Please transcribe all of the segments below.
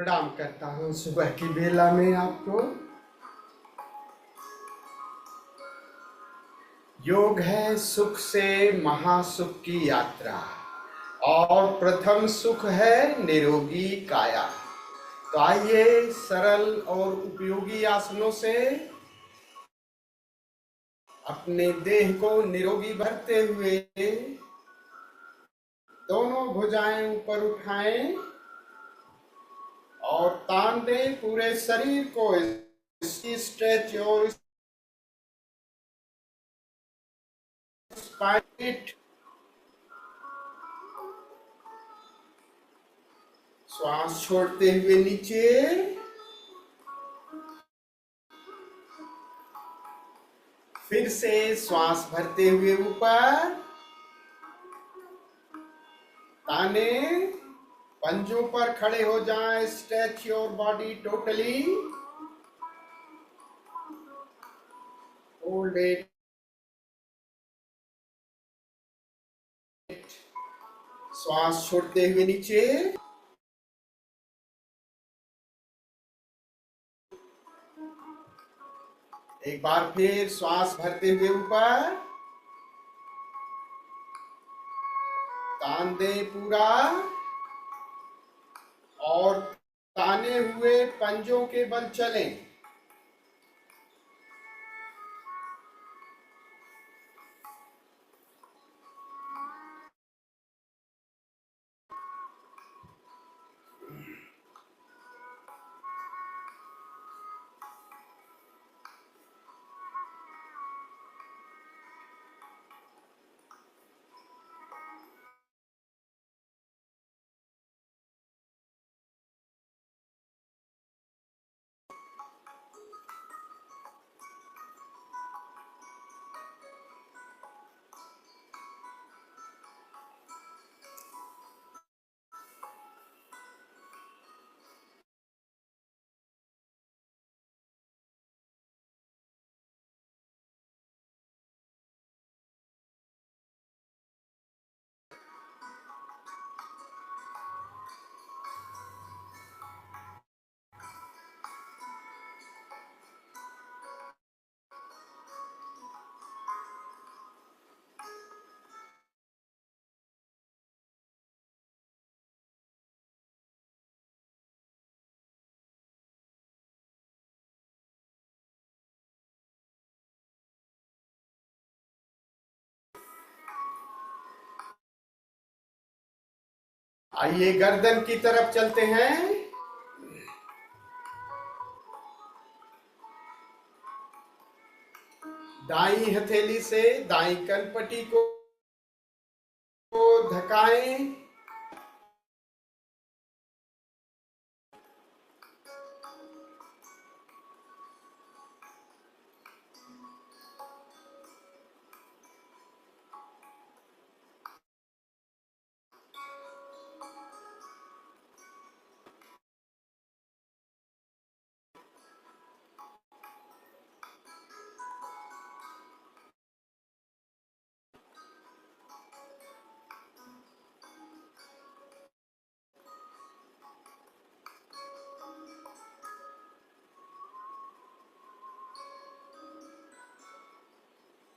प्रणाम करता हूँ सुबह की बेला में आपको। योग है सुख से महासुख की यात्रा और प्रथम सुख है निरोगी काया। तो आइए सरल और उपयोगी आसनों से अपने देह को निरोगी भरते हुए दोनों भुजाएं ऊपर उठाएं और तान दें पूरे शरीर को। इसकी स्ट्रेच और स्पाइन। श्वास छोड़ते हुए नीचे, फिर से श्वास भरते हुए ऊपर। ताने पंजों पर खड़े हो जाएं। Stretch your body totally. Hold it. श्वास छोड़ते हुए नीचे, एक बार फिर श्वास भरते हुए ऊपर। तान दें पूरा और ताने हुए पंजों के बल चलें। आइए गर्दन की तरफ चलते हैं। दाईं हथेली से दाईं कनपटी को धकाएं।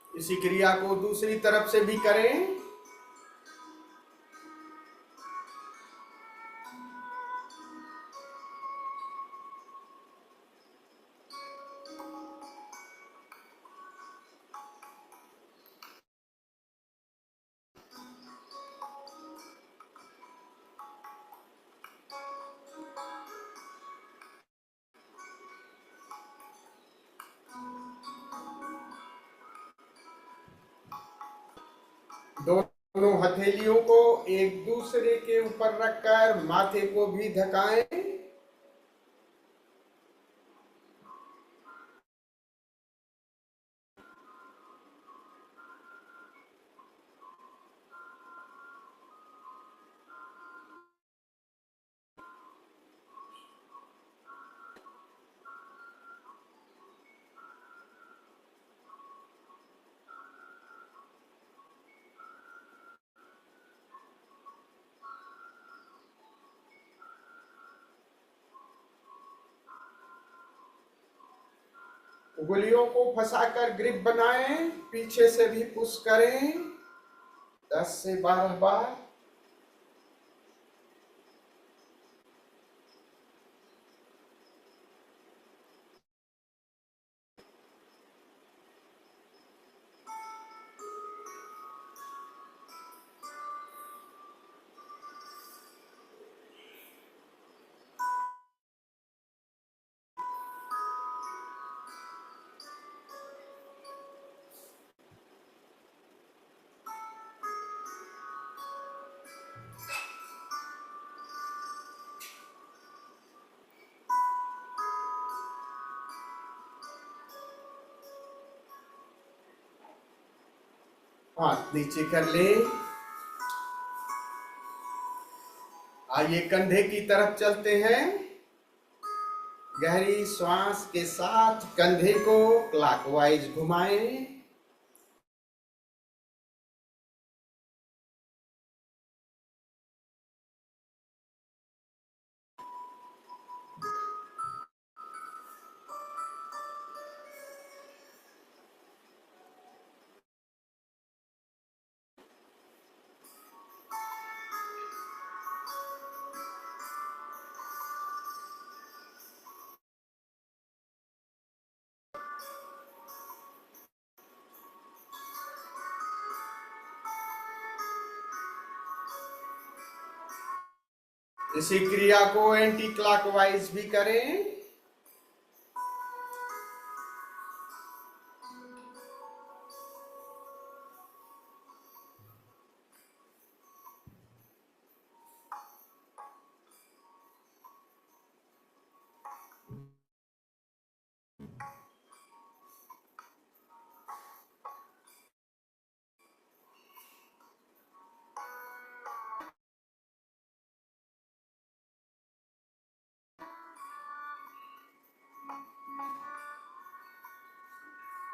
इसी क्रिया को दूसरी तरफ से भी करें। दोनों हथेलियों को एक दूसरे के ऊपर रखकर माथे को भी धकाएं। उंगलियों को फंसाकर ग्रिप बनाएं, पीछे से भी पुश करें 10 से 12 बार। हाथ नीचे कर ले। आइए कंधे की तरफ चलते हैं। गहरी श्वास के साथ कंधे को क्लॉकवाइज घुमाएं। इसी क्रिया को एंटी क्लॉकवाइज भी करें।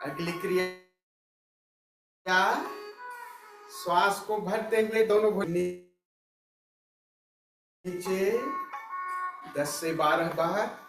अगली क्रिया, श्वास को भरते हुए दोनों भुजाएं नीचे 10 से 12 बार।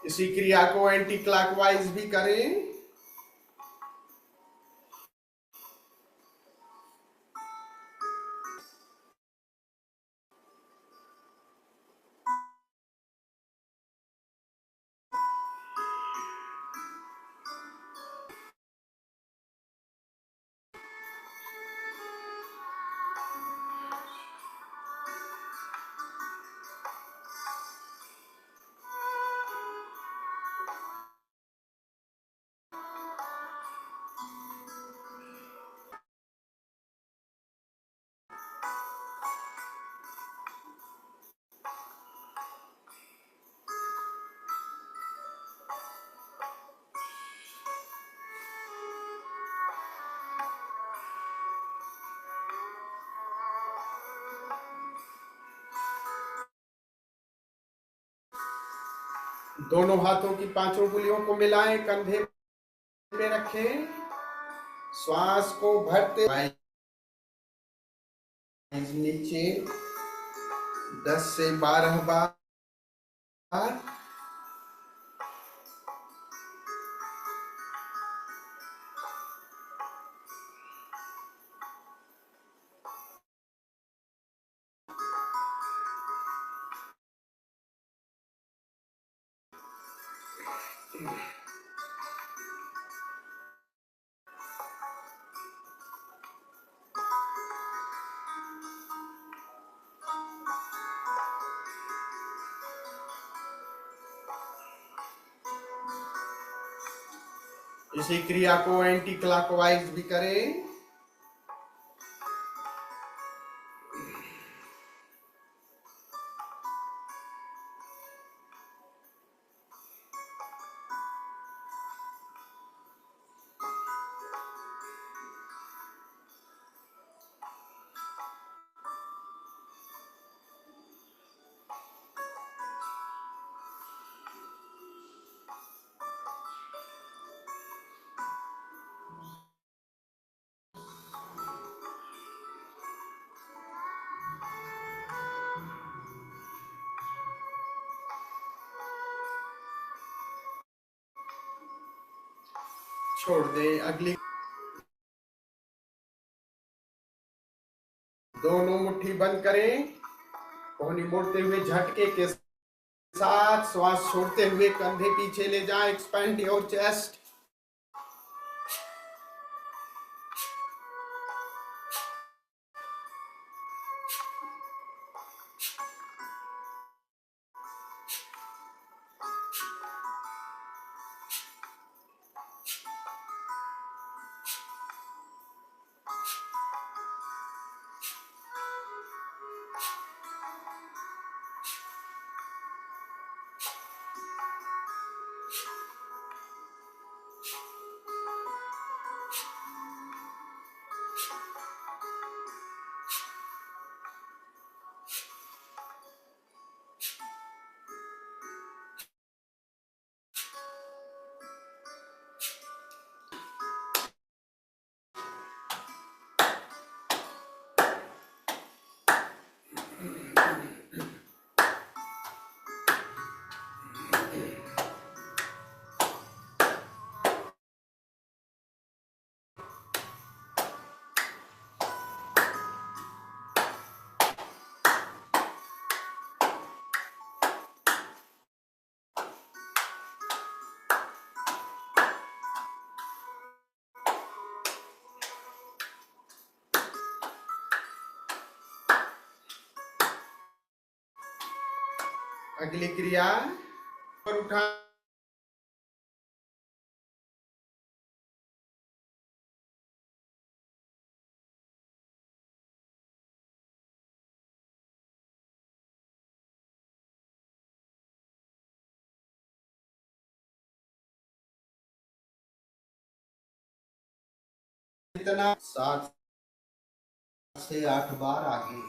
इसी क्रिया को एंटी क्लॉकवाइज भी करें। दोनों हाथों की पांचों उंगलियों को मिलाएं, कंधे पे रखें, श्वास को भरते नीचे 10 से 12 बार। इसी क्रिया को एंटी क्लॉकवाइज भी करें। छोड़ दें। अगली दोनों मुट्ठी बंद करें। कोहनी मोड़ते हुए झटके के साथ श्वास छोड़ते हुए कंधे पीछे ले जाएं। Expand your chest. अगली क्रिया पर उठा इतना 7 से 8 बार आगे।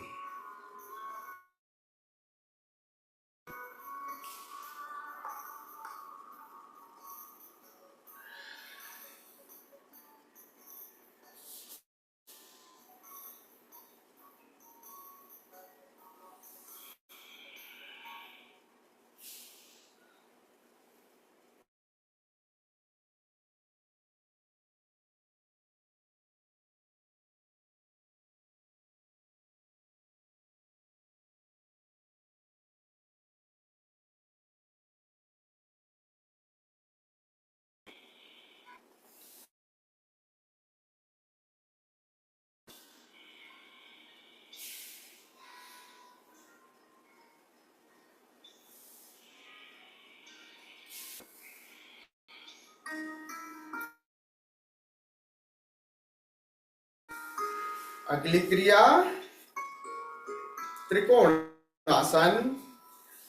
अगली क्रिया त्रिकोण आसन।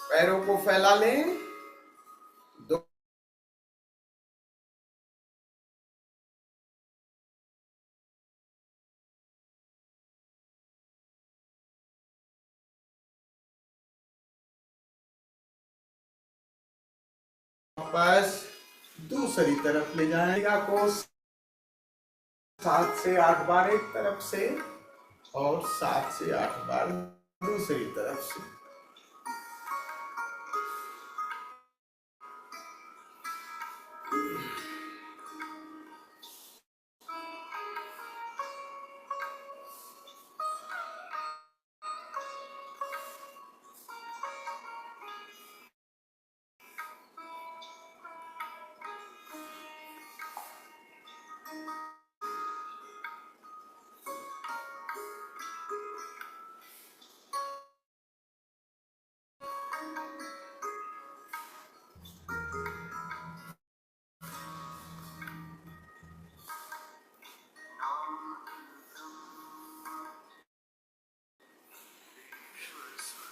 पैरों को फैला लें। दो वापस दूसरी तरफ ले जाएगा को 7 से 8 बार एक तरफ से और 7 से 8 बार दूसरी तरफ से।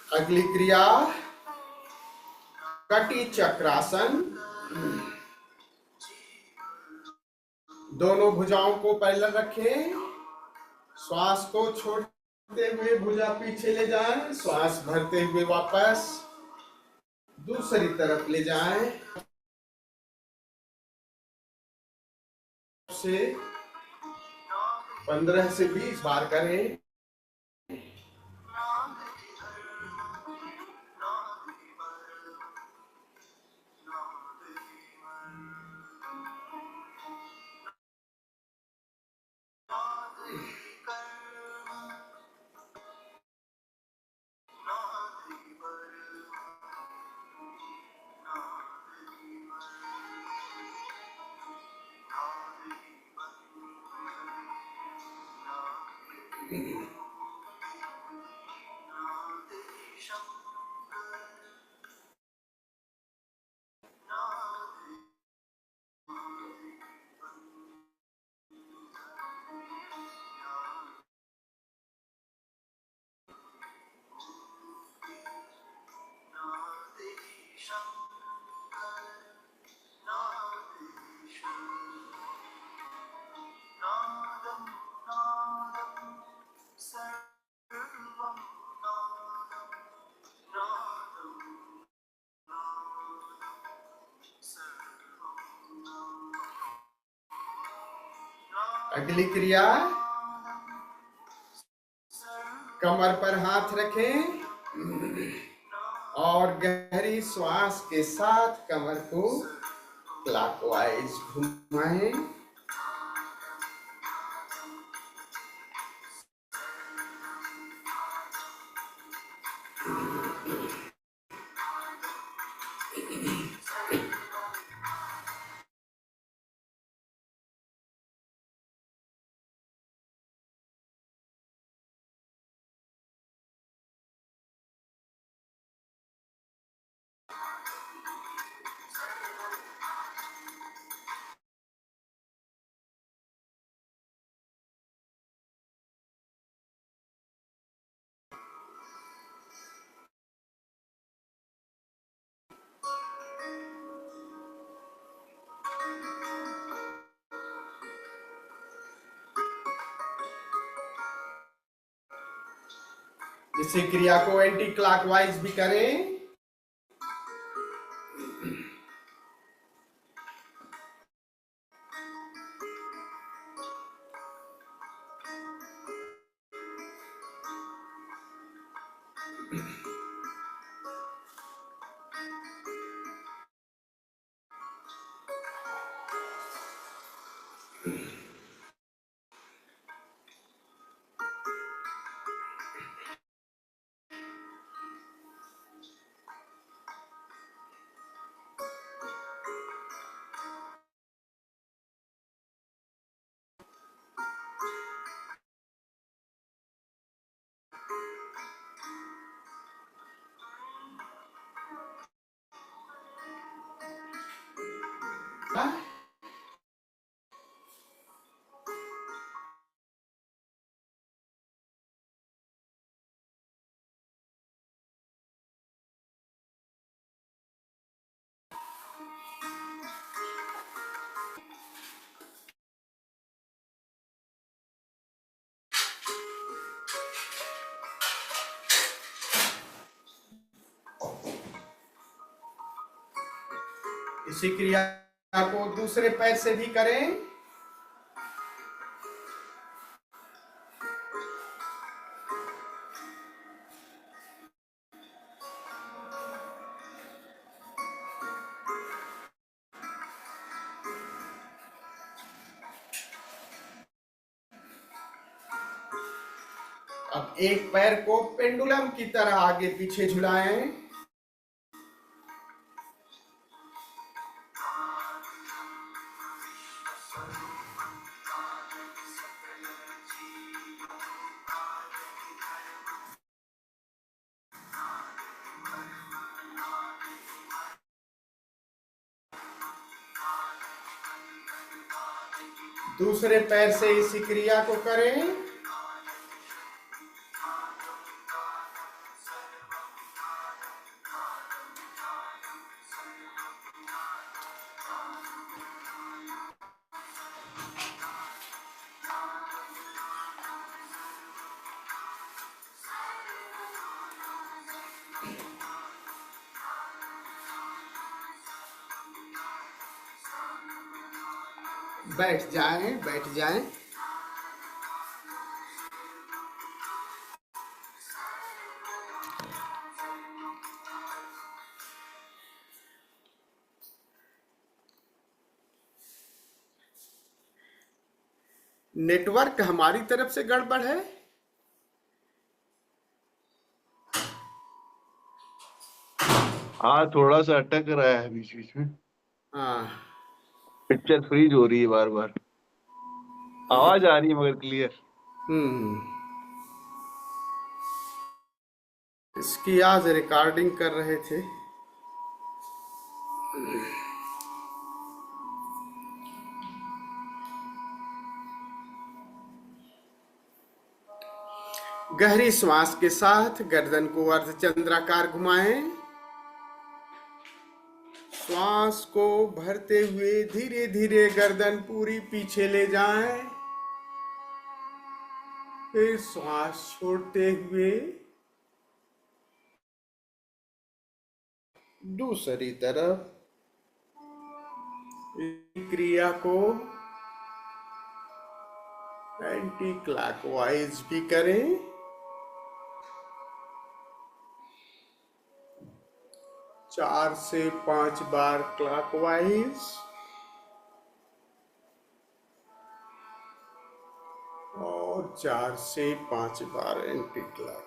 अगली क्रिया कटी चक्रासन। दोनों भुजाओं को पैरेलल रखें, श्वास को छोड़ते हुए भुजा पीछे ले जाएं, श्वास भरते हुए वापस दूसरी तरफ ले जाएं। से 15 से 20 बार करें। अगली क्रिया कमर पर हाथ रखें और गहरी श्वास के साथ कमर को क्लॉकवाइज घुमाएं। इसी क्रिया को एंटी क्लॉकवाइज भी करें। इसी क्रिया को दूसरे पैर से भी करें। अब एक पैर को पेंडुलम की तरह आगे पीछे झुलाएं। दूसरे पैर से इसी क्रिया को करें। बैठ जाएं, बैठ जाएं। नेटवर्क हमारी तरफ से गड़बड़ है। हाँ, थोड़ा सा अटक रहा है बीच बीच में। हाँ। पिक्चर फ्रीज हो रही है बार बार। आवाज आ रही है मगर क्लियर। हम्म। इसकी आज रिकॉर्डिंग कर रहे थे। गहरी श्वास के साथ गर्दन को अर्धचंद्राकार घुमाएं। श्वास को भरते हुए धीरे धीरे गर्दन पूरी पीछे ले जाएं। फिर श्वास छोड़ते हुए दूसरी तरफ क्रिया को एंटी क्लॉकवाइज भी करें। 4 से 5 बार क्लॉकवाइज और 4 से 5 बार एंटी क्लॉकवाइज।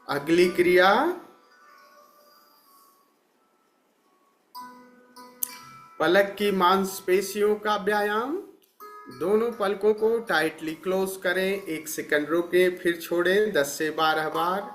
अगली क्रिया पलक की मांसपेशियों का व्यायाम। दोनों पलकों को टाइटली क्लोज करें, 1 सेकंड रोकें, फिर छोड़ें 10 से 12 बार।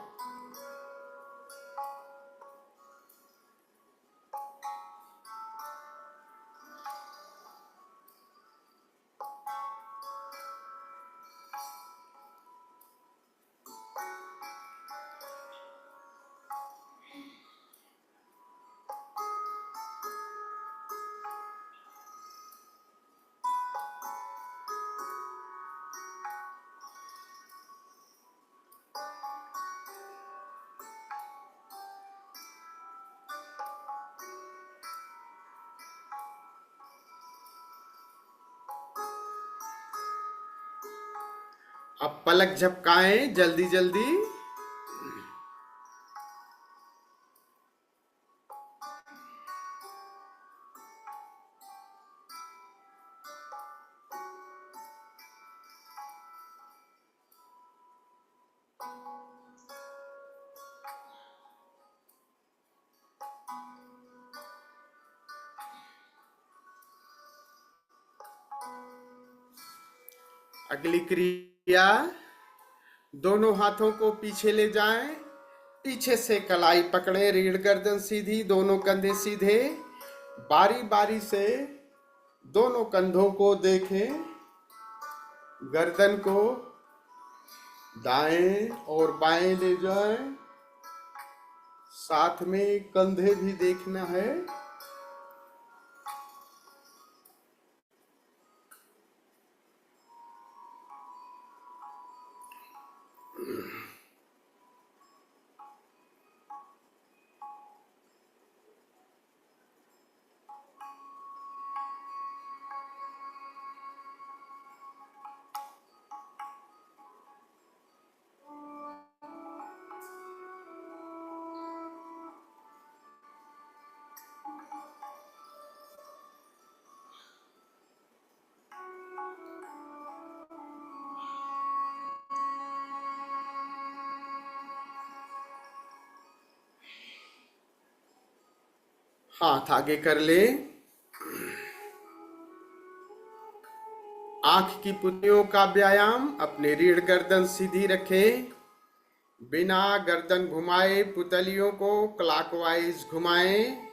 अब पलक झपकाएं जल्दी जल्दी। अगली क्रिया, दोनों हाथों को पीछे ले जाएं, पीछे से कलाई पकड़े, रीढ़ गर्दन सीधी, दोनों कंधे सीधे। बारी बारी से दोनों कंधों को देखें, गर्दन को दाएं और बाएं ले जाएं, साथ में कंधे भी देखना है। हाथ आगे कर ले। आंख की पुतलियों का व्यायाम, अपने रीढ़ गर्दन सीधी रखें, बिना गर्दन घुमाए पुतलियों को क्लॉकवाइज घुमाएं।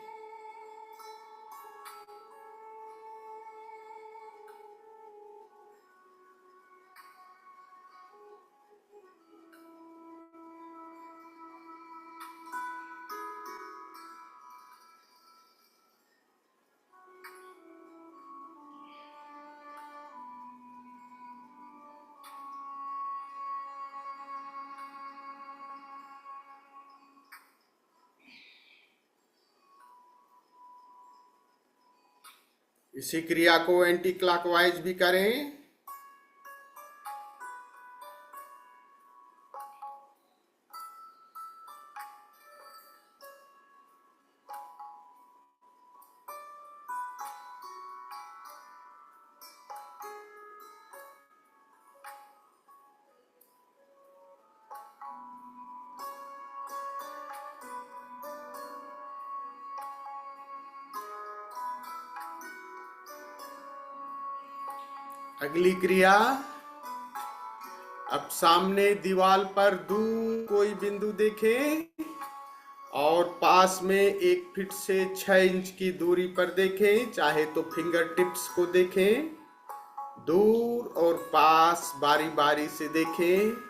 इसी क्रिया को एंटी क्लॉकवाइज भी करें। अगली क्रिया, अब सामने दीवार पर दूर कोई बिंदु देखें और पास में 1 फीट से 6 इंच की दूरी पर देखें, चाहे तो फिंगर टिप्स को देखें। दूर और पास बारी बारी से देखें।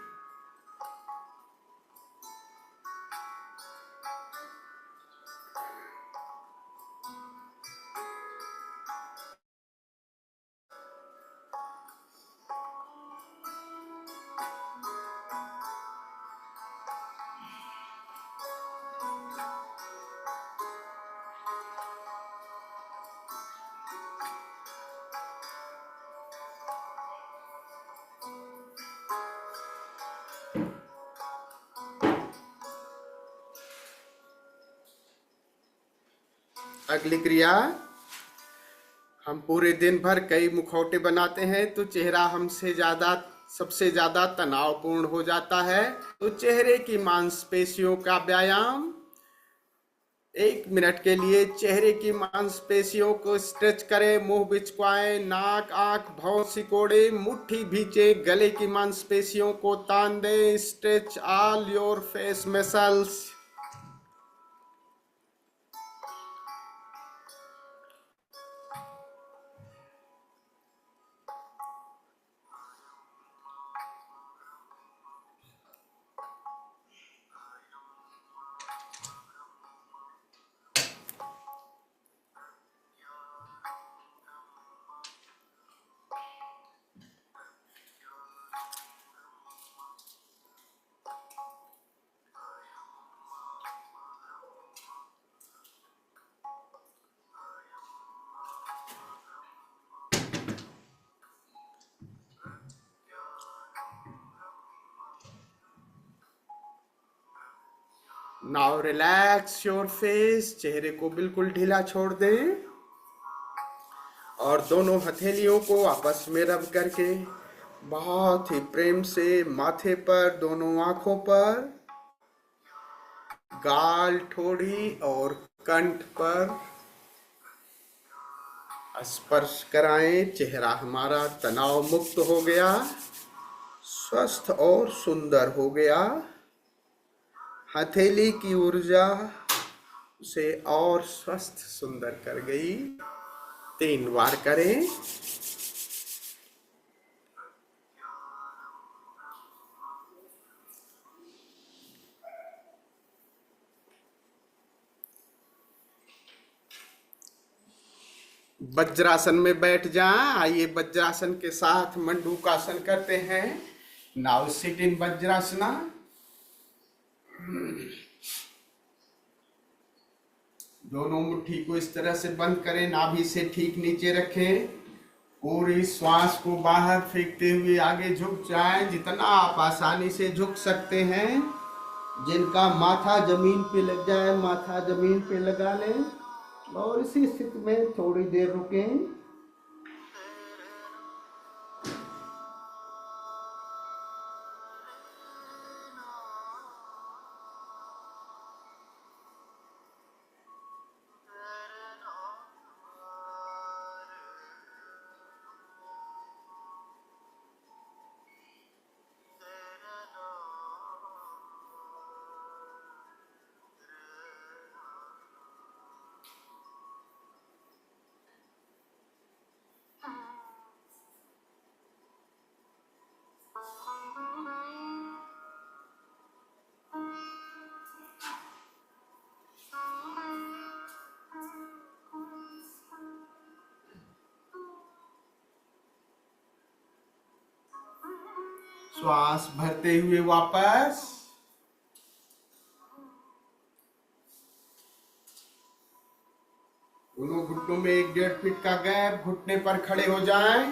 अगली क्रिया, हम पूरे दिन भर कई मुखौटे बनाते हैं तो चेहरा हमसे ज्यादा सबसे ज्यादा तनावपूर्ण हो जाता है। तो चेहरे की मांसपेशियों का व्यायाम। 1 मिनट के लिए चेहरे की मांसपेशियों को स्ट्रेच करें। मुंह बिचकाएं, नाक, आंख, भौं सिकोड़े, मुट्ठी भींचे, गले की मांसपेशियों को तान दें। Stretch all your face muscles. Now relax your face. चेहरे को बिल्कुल ढीला छोड़ दें और दोनों हथेलियों को आपस में रब करके बहुत ही प्रेम से माथे पर, दोनों आंखों पर, गाल, ठोड़ी और कंठ पर स्पर्श कराएं। चेहरा हमारा तनाव मुक्त हो गया, स्वस्थ और सुंदर हो गया। हथेली की ऊर्जा उसे और स्वस्थ सुंदर कर गई। 3 बार करें। वज्रासन में बैठ जाएं। आइए वज्रासन के साथ मंडूकासन करते हैं। Now sit in Vajrasana. दोनों मुट्ठी को इस तरह से बंद करें, नाभि से ठीक नीचे रखें। पूरी श्वास को बाहर फेंकते हुए आगे झुक जाएं, जितना आप आसानी से झुक सकते हैं। जिनका माथा जमीन पे लग जाए, माथा जमीन पे लगा लें और इसी स्थिति में थोड़ी देर रुकें। श्वास भरते हुए वापस, दोनों घुटनों में 1-1.5 फीट का गैप, घुटने पर खड़े हो जाएं।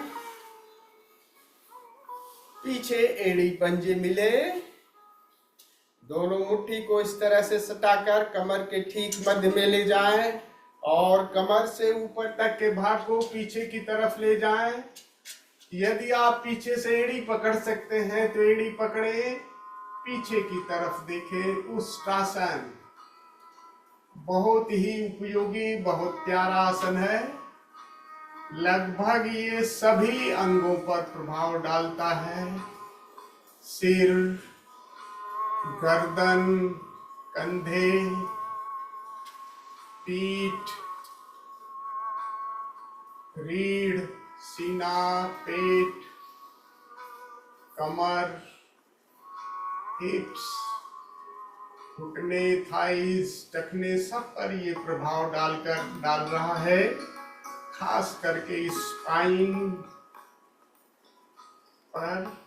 पीछे एड़ी पंजे मिले, दोनों मुट्ठी को इस तरह से सटाकर कमर के ठीक मध्य में ले जाएं और कमर से ऊपर तक के भाग को पीछे की तरफ ले जाएं। यदि आप पीछे से एड़ी पकड़ सकते हैं तो एड़ी पकड़े, पीछे की तरफ देखें। उष्ट्रासन बहुत ही उपयोगी, बहुत प्यारा आसन है। लगभग ये सभी अंगों पर प्रभाव डालता है। सिर, गर्दन, कंधे, पीठ, रीढ़, सीना, पेट, कमर, हिप्स, घुटने, थाइस, टखने, सब पर ये प्रभाव डाल रहा है। खास करके स्पाइन पर।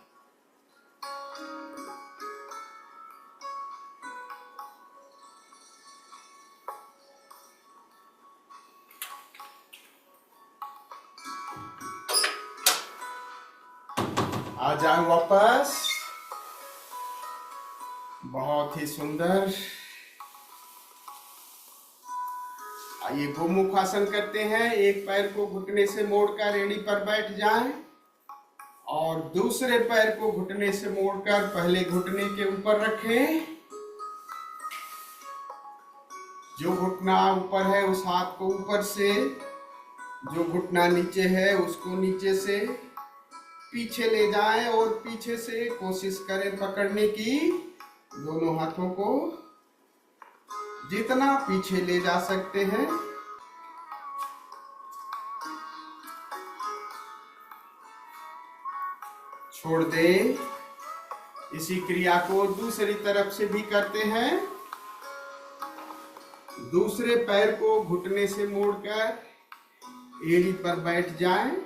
आ जाए वापस। बहुत ही सुंदर। आइए गोमुख आसन करते हैं। एक पैर को घुटने से मोड़कर एड़ी पर बैठ जाएं और दूसरे पैर को घुटने से मोड़कर पहले घुटने के ऊपर रखें। जो घुटना ऊपर है उस हाथ को ऊपर से, जो घुटना नीचे है उसको नीचे से पीछे ले जाएं और पीछे से कोशिश करें पकड़ने की। दोनों हाथों को जितना पीछे ले जा सकते हैं। छोड़ दें। इसी क्रिया को दूसरी तरफ से भी करते हैं। दूसरे पैर को घुटने से मोड़कर एड़ी पर बैठ जाएं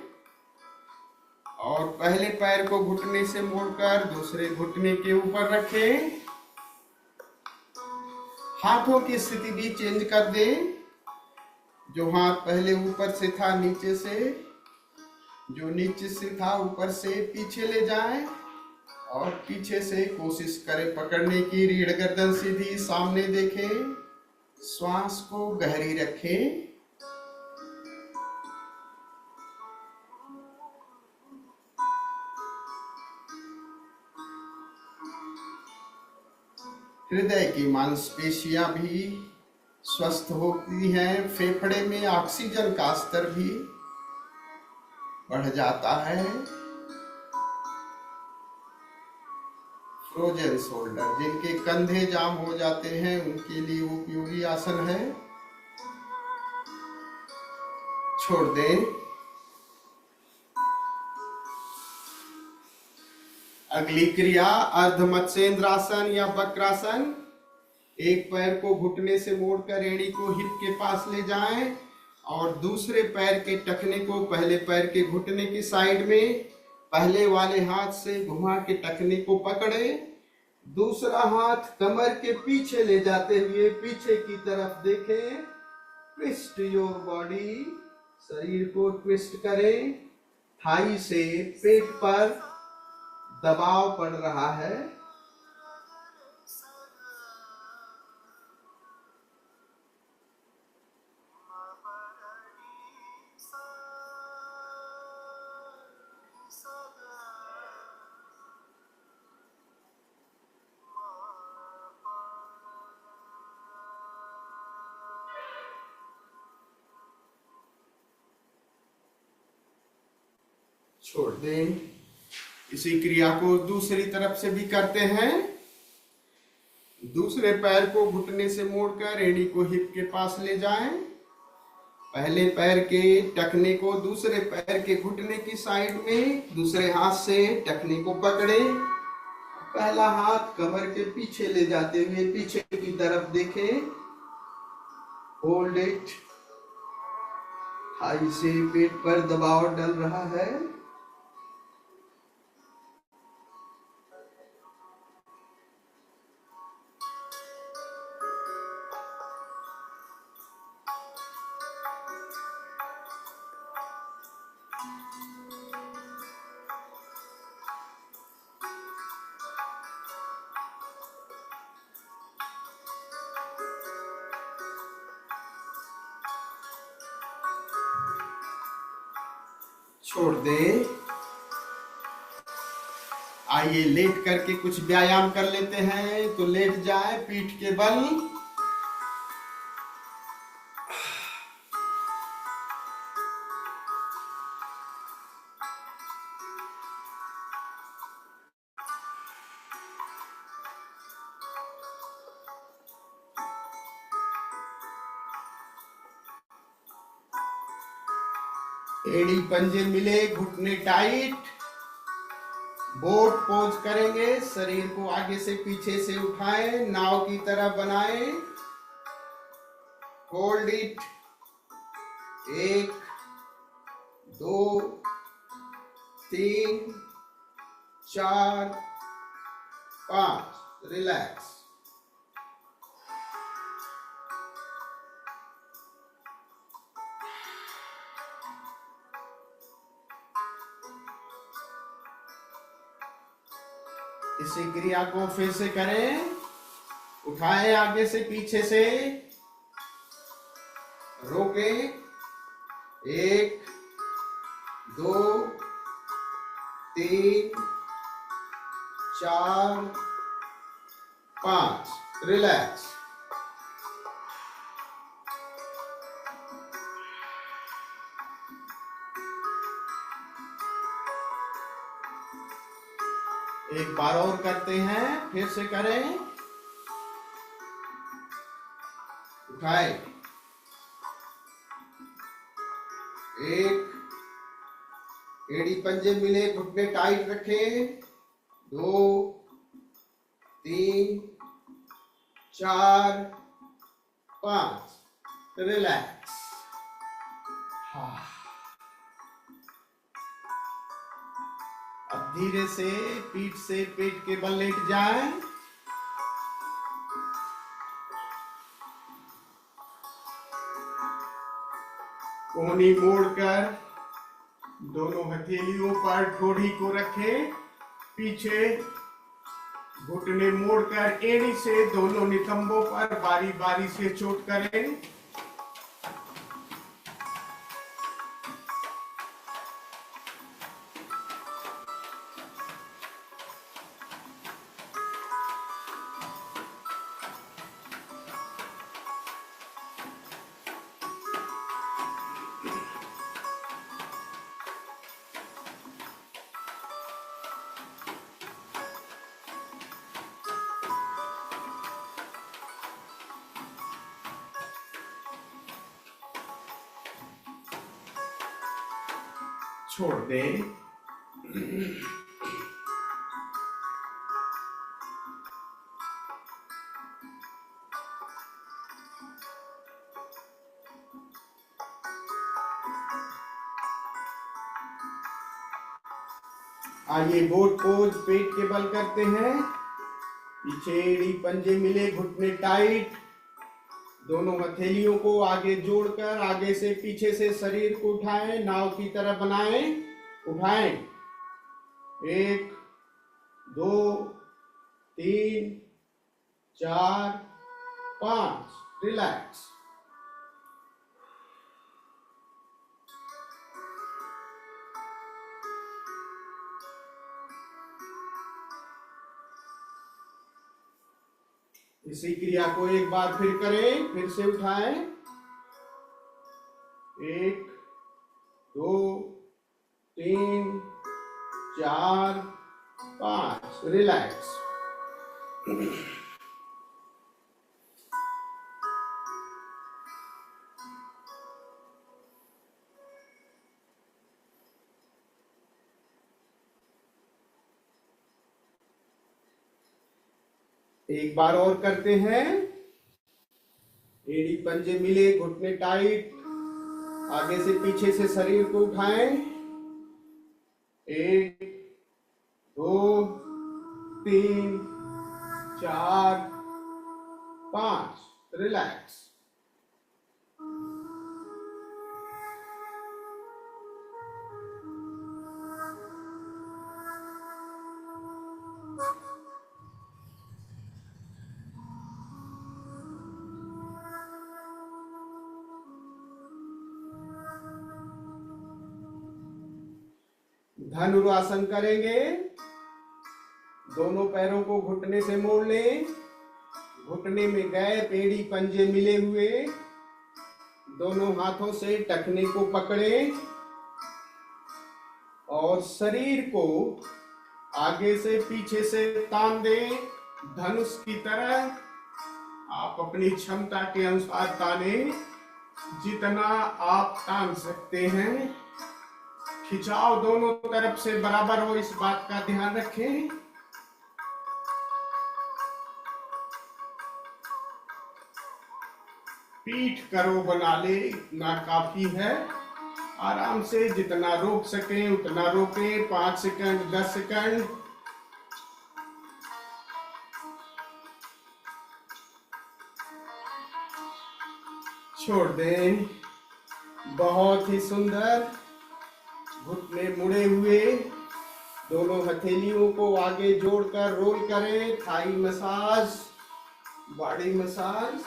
और पहले पैर को घुटने से मोड़कर दूसरे घुटने के ऊपर रखें। हाथों की स्थिति भी चेंज कर दें। जो हाथ पहले ऊपर से था नीचे से, जो नीचे से था ऊपर से पीछे ले जाएं और पीछे से कोशिश करें पकड़ने की। रीढ़ गर्दन सीधी सामने देखें। श्वास को गहरी रखें। हृदय की मांसपेशियां भी स्वस्थ होती हैं। फेफड़े में ऑक्सीजन का स्तर भी बढ़ जाता है। फ्रोजन शोल्डर, जिनके कंधे जाम हो जाते हैं उनके लिए उपयोगी आसन है। छोड़ दें। अगली क्रिया अर्ध मत्स्येंद्रासन या वक्रासन। एक पैर को घुटने से मोड़कर एड़ी को हिप के पास ले जाएं और दूसरे पैर के टखने को पहले पैर के घुटने की साइड में पहले वाले हाथ से घुमा के टखने को पकड़े। दूसरा हाथ कमर के पीछे ले जाते हुए पीछे की तरफ देखें। ट्विस्ट योर बॉडी, शरीर को ट्विस्ट करें। थाई से पेट पर दबाव पड़ रहा है। छोड़ दें। इसी क्रिया को दूसरी तरफ से भी करते हैं। दूसरे पैर को घुटने से मोड़कर एड़ी को हिप के पास ले जाएं। पहले पैर के टखने को दूसरे पैर के घुटने की साइड में दूसरे हाथ से टखने को पकड़े। पहला हाथ कमर के पीछे ले जाते हुए पीछे की तरफ देखें। Hold it. थाई से पेट पर दबाव डल रहा है। छोड़ दे। आइए लेट करके कुछ व्यायाम कर लेते हैं। तो लेट जाए पीठ के बल। एड़ी पंजे मिले, घुटने टाइट। बोट पोज करेंगे, शरीर को आगे से पीछे से उठाएं, नाव की तरह बनाएं। Hold it. 1 2 3 4 5। रिलैक्स। इसी क्रिया को फिर से करें। उठाएं आगे से पीछे से, रोकें। 1 2 3 4 5। रिलैक्स। एक बार और करते हैं, फिर से करें। उठाएं। 1, एड़ी पंजे मिले, घुटने टाइट रखें। 2 3 4 5। रिलैक्स। अब धीरे से पीठ से पेट के बल लेट जाएं। कोहनी मोड़कर दोनों हथेलियों पर ठोड़ी को रखें। पीछे घुटने मोड़कर एड़ी से दोनों नितंबों पर बारी बारी से चोट करें। छोड़ दें। आइए बोट पोज पेट के बल करते हैं। पीछे एड़ी पंजे मिले, घुटने टाइट। दोनों हथेलियों को आगे जोड़कर आगे से पीछे से शरीर को उठाएं, नाव की तरह बनाएं। उठाएं। 1 2 3 4 5। रिलैक्स। इसी क्रिया को एक बार फिर करें। फिर से उठाएं। 1 2 3 4 5। रिलैक्स। एक बार और करते हैं। एड़ी पंजे मिले, घुटने टाइट। आगे से पीछे से शरीर को उठाएं। 1 2 3 4 5। रिलैक्स। धनुरासन करेंगे। दोनों पैरों को घुटने से मोड़ लें। घुटने में गए पेड़ी पंजे मिले हुए। दोनों हाथों से टखने को पकड़ें और शरीर को आगे से पीछे से तान दें धनुष की तरह। आप अपनी क्षमता के अनुसार ताने, जितना आप तान सकते हैं। खिंचाव दोनों तरफ से बराबर हो, इस बात का ध्यान रखें। पीठ करो बना ले, इतना काफी है। आराम से जितना रोक सके उतना रोकें। 5 सेकंड, 10 सेकंड। छोड़ दें। बहुत ही सुंदर। घुटने मुड़े हुए, दोनों हथेलियों को आगे जोड़कर रोल करें। Thai massage, body massage.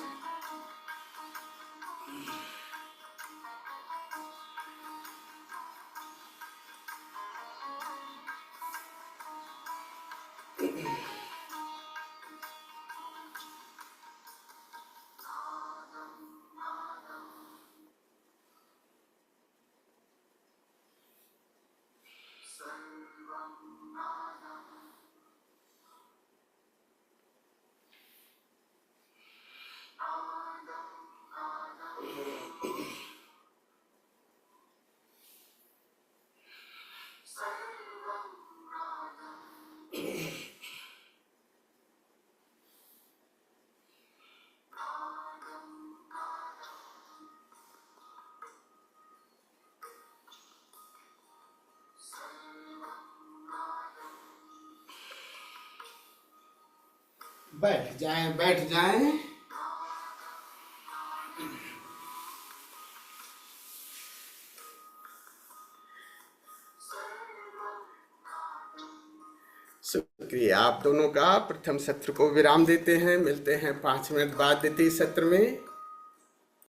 बैठ जाएं, बैठ जाएं। शुक्रिया आप दोनों का। प्रथम सत्र को विराम देते हैं। मिलते हैं 5 मिनट बाद द्वितीय सत्र में।